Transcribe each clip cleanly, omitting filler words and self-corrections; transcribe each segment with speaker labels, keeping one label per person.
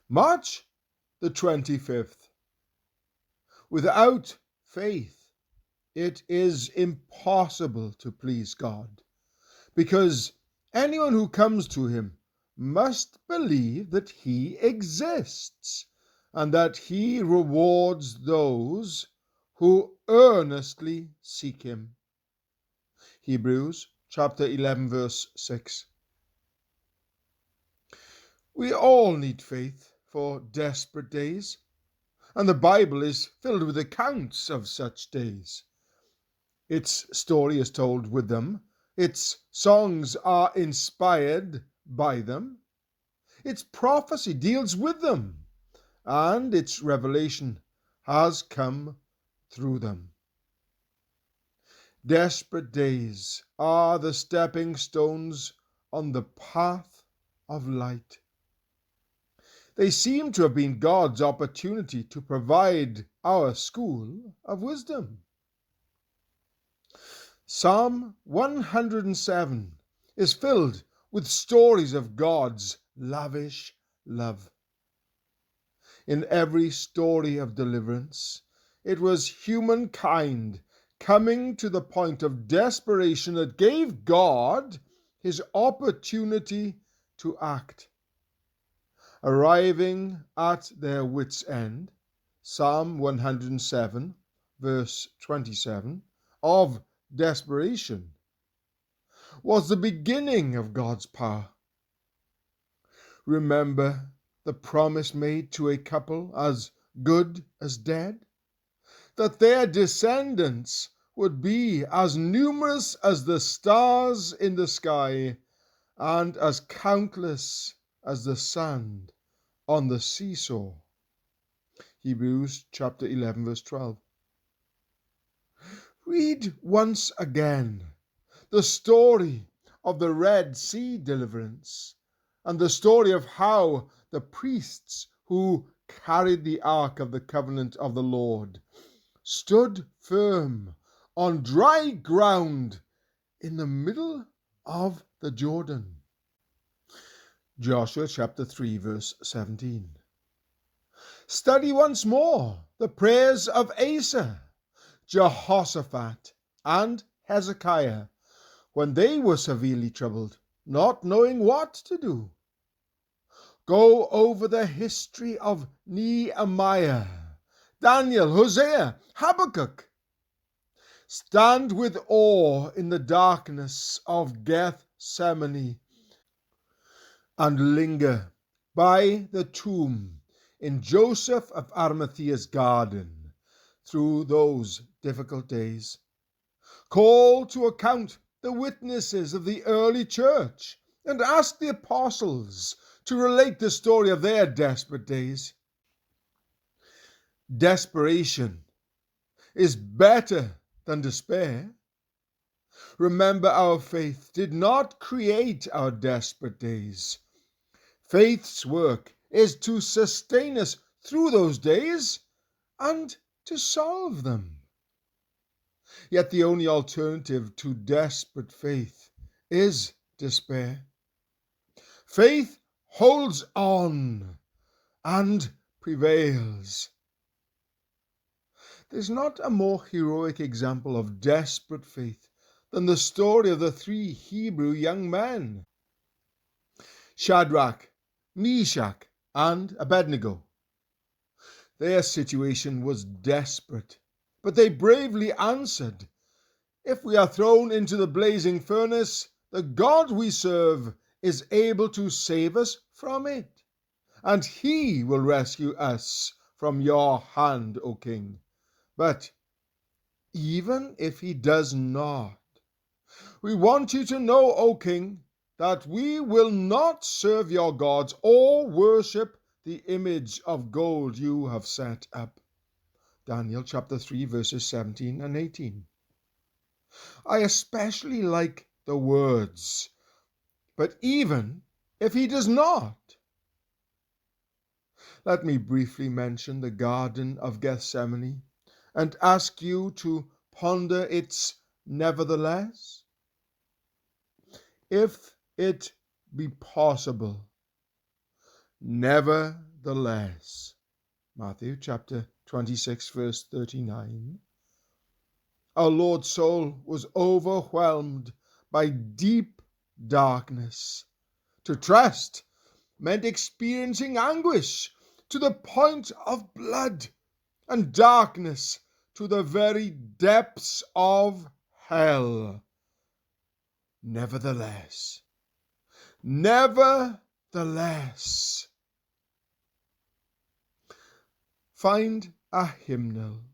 Speaker 1: March the 25th. Without faith, it is impossible to please God, because anyone who comes to him must believe that he exists and that he rewards those who earnestly seek him. Hebrews chapter 11 verse 6. We all need faith for desperate days, and the Bible is filled with accounts of such days. Its story is told with them, its songs are inspired by them, its prophecy deals with them, and its revelation has come through them. Desperate days are the stepping stones on the path of light. They seem to have been God's opportunity to provide our school of wisdom. Psalm 107 is filled with stories of God's lavish love. In every story of deliverance, it was humankind coming to the point of desperation that gave God his opportunity to act. Arriving at their wits' end, Psalm 107, verse 27, of desperation, was the beginning of God's power. Remember the promise made to a couple as good as dead, that their descendants would be as numerous as the stars in the sky and as countless as the sand on the seashore. Hebrews chapter 11 verse 12. Read once again the story of the Red Sea deliverance and the story of how the priests who carried the Ark of the Covenant of the Lord stood firm on dry ground in the middle of the Jordan. Joshua chapter 3 verse 17. Study once more the prayers of Asa, Jehoshaphat, and Hezekiah when they were severely troubled, not knowing what to do. Go over the history of Nehemiah, Daniel, Hosea, Habakkuk. Stand with awe in the darkness of Gethsemane and linger by the tomb in Joseph of Arimathea's garden through those difficult days. Call to account the witnesses of the early church and ask the apostles to relate the story of their desperate days. Desperation is better than despair. Remember, our faith did not create our desperate days. Faith's work is to sustain us through those days and to solve them. Yet the only alternative to desperate faith is despair. Faith holds on and prevails. There's not a more heroic example of desperate faith than the story of the three Hebrew young men, Shadrach, Meshach, and Abednego. Their situation was desperate, but they bravely answered, "If we are thrown into the blazing furnace, the God we serve is able to save us from it, and he will rescue us from your hand, O king. But even if he does not, we want you to know, O king, that we will not serve your gods or worship the image of gold you have set up." Daniel chapter 3 verses 17 and 18. I especially like the words, "but even if he does not." Let me briefly mention the Garden of Gethsemane and ask you to ponder its nevertheless. If it be possible, nevertheless, nevertheless. Matthew chapter 26, verse 39. Our Lord's soul was overwhelmed by deep darkness. To trust meant experiencing anguish to the point of blood and darkness to the very depths of hell. Nevertheless, nevertheless. Find a hymnal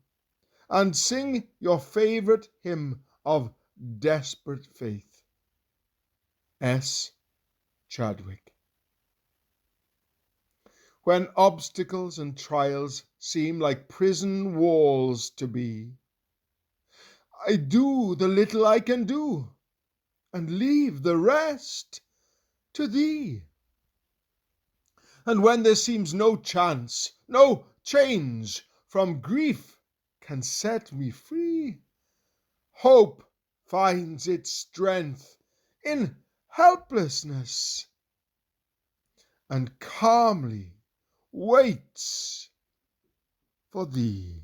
Speaker 1: and sing your favorite hymn of desperate faith. S. Chadwick. When obstacles and trials seem like prison walls to be, I do the little I can do and leave the rest to thee. And when there seems no chance, no change from grief can set me free, hope finds its strength in helplessness and calmly waits for thee.